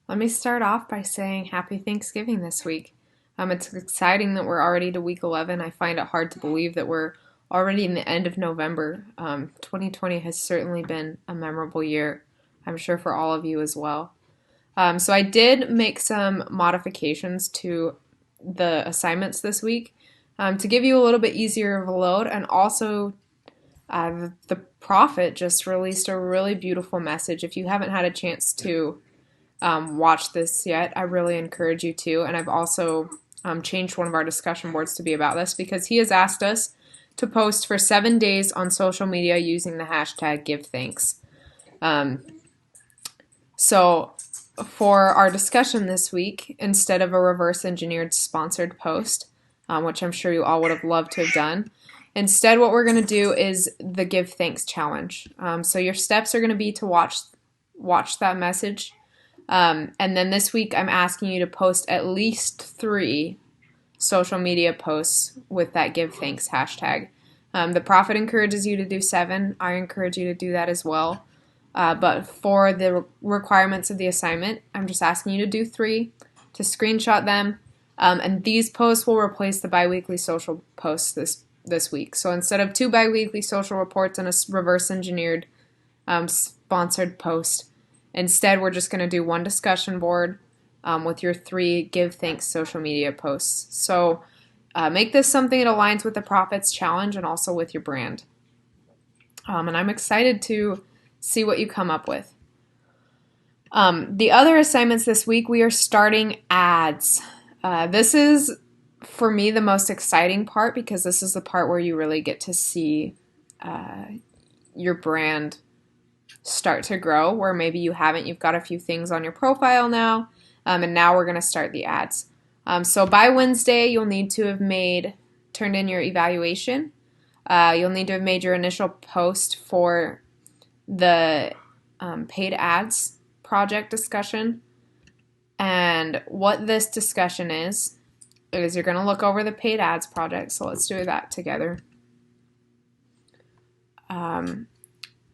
Let me start off by saying happy Thanksgiving this week. It's exciting that we're already to week 11. I find it hard to believe that we're already in the end of November. 2020 has certainly been a memorable year, I'm sure for all of you as well. So I did make some modifications to the assignments this week to give you a little bit easier of a load, and also the Prophet just released a really beautiful message. If you haven't had a chance to watch this yet, I really encourage you to. And I've also changed one of our discussion boards to be about this because he has asked us to post for 7 days on social media using the hashtag GiveThanks. So for our discussion this week, instead of a reverse engineered sponsored post, which I'm sure you all would have loved to have done, instead what we're going to do is the Give Thanks challenge. So your steps are going to be to watch that message. And then this week, I'm asking you to post at least 3 social media posts with that Give Thanks hashtag. The Prophet encourages you to do 7. I encourage you to do that as well. But for the requirements of the assignment, I'm just asking you to do 3, to screenshot them. And these posts will replace the biweekly social posts this week. So instead of 2 biweekly social reports and a reverse engineered sponsored post, instead, we're just going to do 1 discussion board with your 3 Give Thanks social media posts. So make this something that aligns with the Prophet's challenge and also with your brand. And I'm excited to see what you come up with. The other assignments this week, we are starting ads. This is, for me, the most exciting part because this is the part where you really get to see your brand start to grow, where maybe you haven't. You've got a few things on your profile now, and now we're going to start the ads. So by Wednesday, you'll need to have turned in your evaluation. You'll need to have made your initial post for the paid ads project discussion. And what this discussion is you're going to look over the paid ads project. So let's do that together.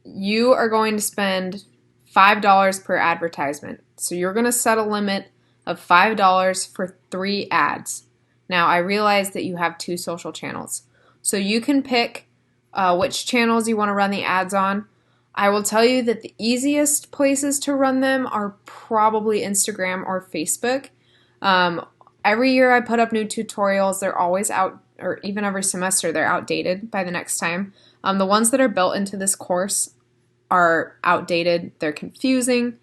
You are going to spend $5 per advertisement. So you're going to set a limit of $5 for 3 ads. Now, I realize that you have 2 social channels. So you can pick which channels you want to run the ads on. I will tell you that the easiest places to run them are probably Instagram or Facebook. Every year I put up new tutorials. They're always out, or even every semester they're outdated by the next time. The ones that are built into this course are outdated. They're confusing.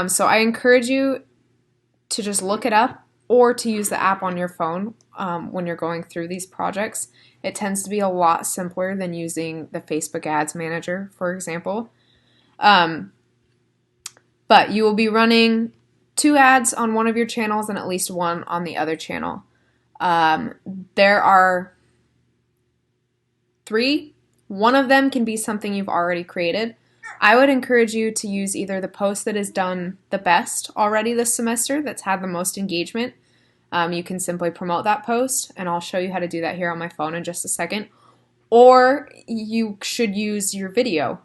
So I encourage you to just look it up or to use the app on your phone when you're going through these projects. It tends to be a lot simpler than using the Facebook Ads Manager, for example. But you will be running 2 ads on one of your channels and at least 1 on the other channel. There are 3. One of them can be something you've already created. I would encourage you to use either the post that has done the best already this semester, that's had the most engagement. You can simply promote that post, and I'll show you how to do that here on my phone in just a second. Or you should use your video.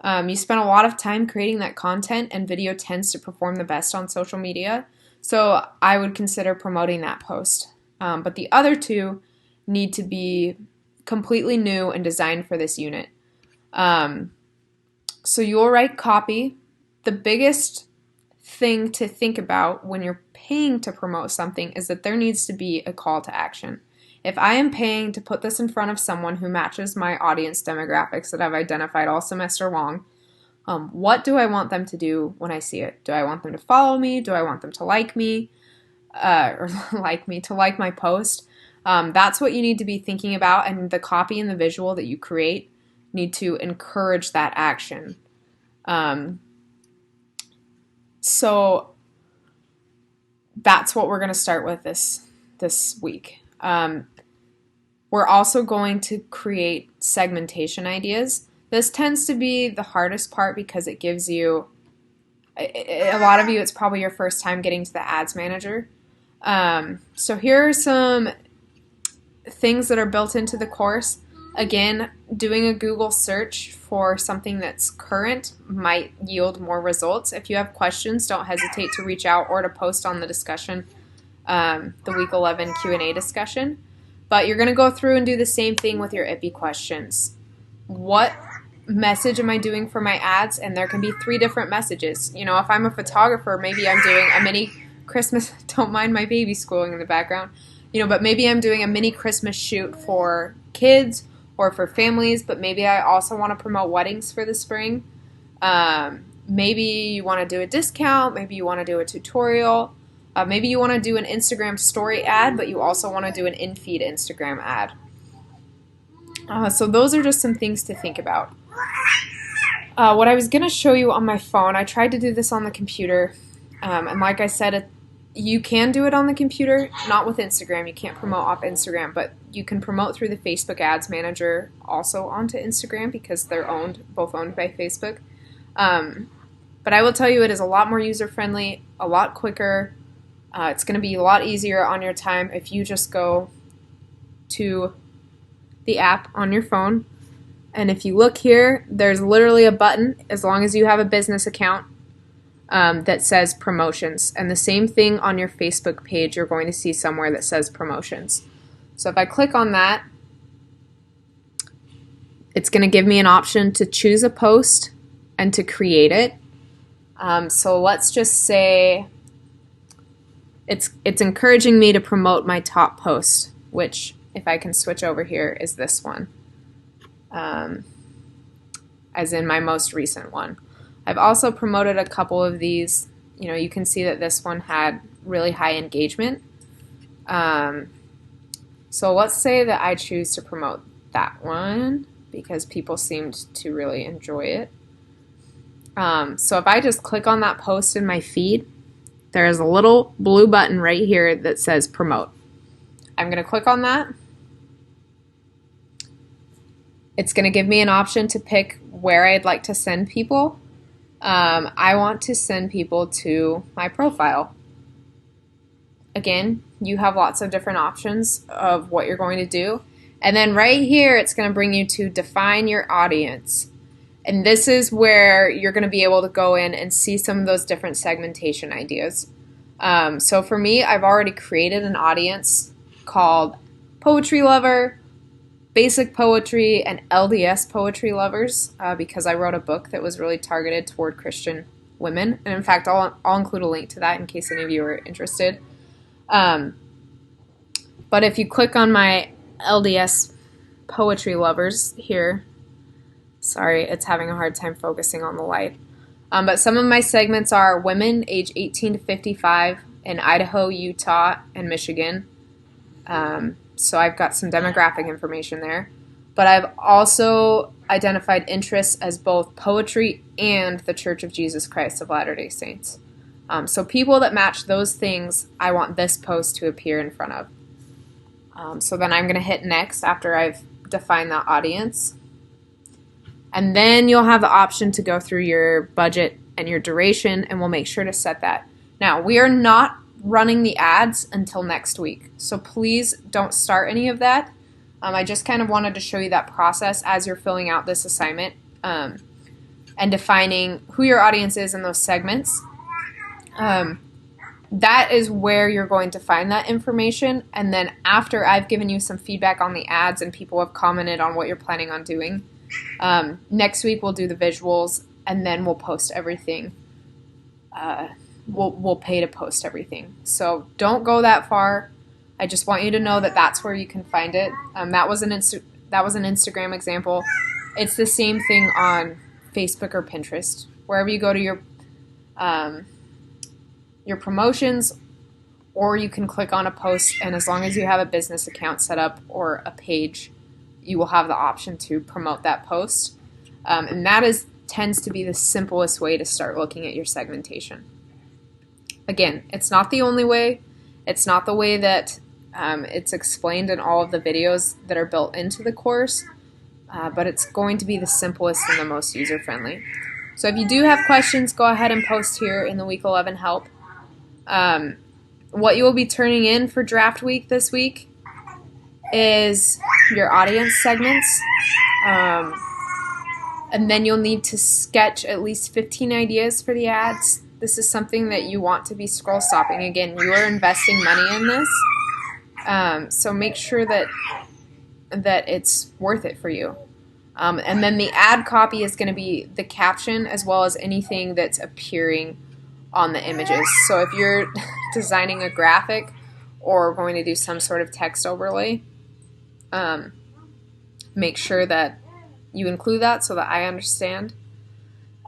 You spent a lot of time creating that content, and video tends to perform the best on social media. So I would consider promoting that post. But the other 2 need to be completely new and designed for this unit. So you'll write copy. The biggest thing to think about when you're paying to promote something is that there needs to be a call to action. If I am paying to put this in front of someone who matches my audience demographics that I've identified all semester long, what do I want them to do when I see it? Do I want them to follow me? Do I want them to like me? To like my post? That's what you need to be thinking about, and the copy and the visual that you create need to encourage that action. So that's what we're going to start with this week. We're also going to create segmentation ideas. This tends to be the hardest part because it gives you, a lot of you, it's probably your first time getting to the ads manager. So here are some things that are built into the course Again, doing a Google search for something that's current might yield more results. If you have questions, don't hesitate to reach out or to post on the discussion, the week 11 Q&A discussion. But you're going to go through and do the same thing with your IPI questions. What message am I doing for my ads? And there can be 3 different messages. You know, if I'm a photographer, maybe I'm doing a mini Christmas, don't mind my baby squealing in the background, you know, but maybe I'm doing a mini Christmas shoot for kids or for families, but maybe I also want to promote weddings for the spring. Maybe you want to do a discount, maybe you want to do a tutorial, maybe you want to do an Instagram story ad, but you also want to do an in-feed Instagram ad. So those are just some things to think about. What I was going to show you on my phone, I tried to do this on the computer, and like I said, you can do it on the computer, not with Instagram. You can't promote off Instagram, but you can promote through the Facebook Ads Manager also onto Instagram because they're both owned by Facebook. But I will tell you it is a lot more user-friendly, a lot quicker. It's going to be a lot easier on your time if you just go to the app on your phone. And if you look here, there's literally a button, as long as you have a business account, that says promotions. And the same thing on your Facebook page, you're going to see somewhere that says promotions. So if I click on that, it's going to give me an option to choose a post and to create it. So let's just say it's encouraging me to promote my top post, which, if I can switch over here, is this one, as in my most recent one. I've also promoted a couple of these. You know, you can see that this one had really high engagement. So let's say that I choose to promote that one because people seemed to really enjoy it. So if I just click on that post in my feed, there is a little blue button right here that says promote. I'm going to click on that. It's going to give me an option to pick where I'd like to send people. I want to send people to my profile. Again, you have lots of different options of what you're going to do. And then right here, it's going to bring you to define your audience. And this is where you're going to be able to go in and see some of those different segmentation ideas. So for me, I've already created an audience called Poetry Lover, Basic Poetry, and LDS Poetry Lovers because I wrote a book that was really targeted toward Christian women. And in fact, I'll include a link to that in case any of you are interested. But if you click on my LDS Poetry Lovers here, sorry, it's having a hard time focusing on the light. But some of my segments are women age 18 to 55 in Idaho, Utah, and Michigan. So I've got some demographic information there. But I've also identified interests as both poetry and the Church of Jesus Christ of Latter-day Saints. So people that match those things, I want this post to appear in front of. So then I'm going to hit next after I've defined that audience. And then you'll have the option to go through your budget and your duration, and we'll make sure to set that. Now, we are not running the ads until next week, so please don't start any of that. I just kind of wanted to show you that process as you're filling out this assignment and defining who your audience is in those segments. That is where you're going to find that information, and then after I've given you some feedback on the ads and people have commented on what you're planning on doing, next week we'll do the visuals, and then we'll post everything. We'll pay to post everything. So don't go that far. I just want you to know that that's where you can find it. That was an Instagram example. It's the same thing on Facebook or Pinterest. Wherever you go to your promotions, or you can click on a post, and as long as you have a business account set up or a page, you will have the option to promote that post. And that tends to be the simplest way to start looking at your segmentation. Again, it's not the only way. It's not the way that it's explained in all of the videos that are built into the course, but it's going to be the simplest and the most user-friendly. So if you do have questions, go ahead and post here in the Week 11 help. What you will be turning in for draft week this week is your audience segments. And then you'll need to sketch at least 15 ideas for the ads. This is something that you want to be scroll stopping. Again, you are investing money in this. So make sure that it's worth it for you. And then the ad copy is going to be the caption as well as anything that's appearing on the images. So if you're designing a graphic or going to do some sort of text overlay, make sure that you include that so that I understand.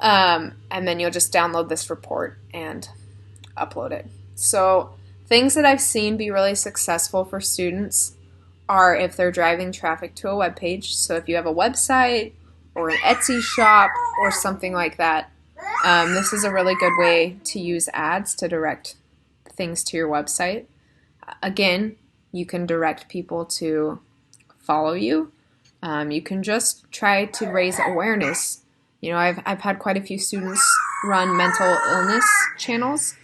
And then you'll just download this report and upload it. So things that I've seen be really successful for students are if they're driving traffic to a web page. So if you have a website or an Etsy shop or something like that, this is a really good way to use ads to direct things to your website. Again, you can direct people to follow you. You can just try to raise awareness. You know, I've had quite a few students run mental illness channels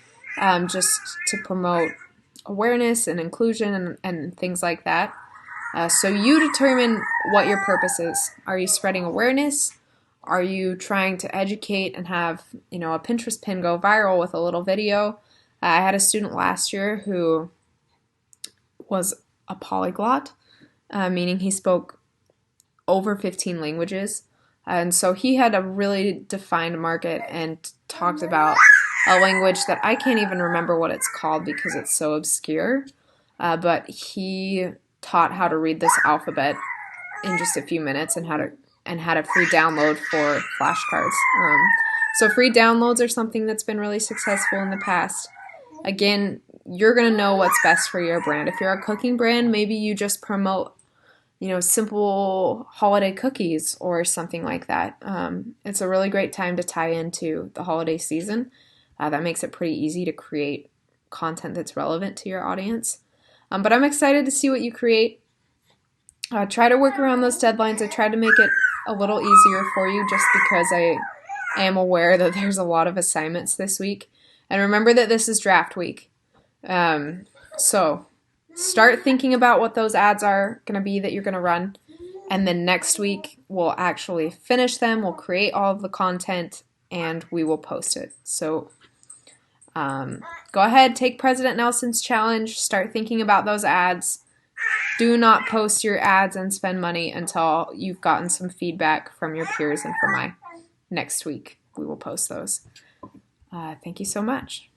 just to promote awareness and inclusion and things like that. So you determine what your purpose is. Are you spreading awareness? Are you trying to educate and have, a Pinterest pin go viral with a little video? I had a student last year who was a polyglot, meaning he spoke over 15 languages. And so he had a really defined market and talked about a language that I can't even remember what it's called because it's so obscure. But he taught how to read this alphabet in just a few minutes and had a free download for flashcards. So free downloads are something that's been really successful in the past. Again, you're going to know what's best for your brand. If you're a cooking brand, maybe you just promote simple holiday cookies or something like that. It's a really great time to tie into the holiday season. That makes it pretty easy to create content that's relevant to your audience. But I'm excited to see what you create. Try to work around those deadlines. I tried to make it a little easier for you just because I am aware that there's a lot of assignments this week. And remember that this is draft week. So start thinking about what those ads are going to be that you're going to run. And then next week, we'll actually finish them. We'll create all of the content and we will post it. So go ahead, take President Nelson's challenge. Start thinking about those ads. Do not post your ads and spend money until you've gotten some feedback from your peers and from I. Next week, we will post those. Thank you so much.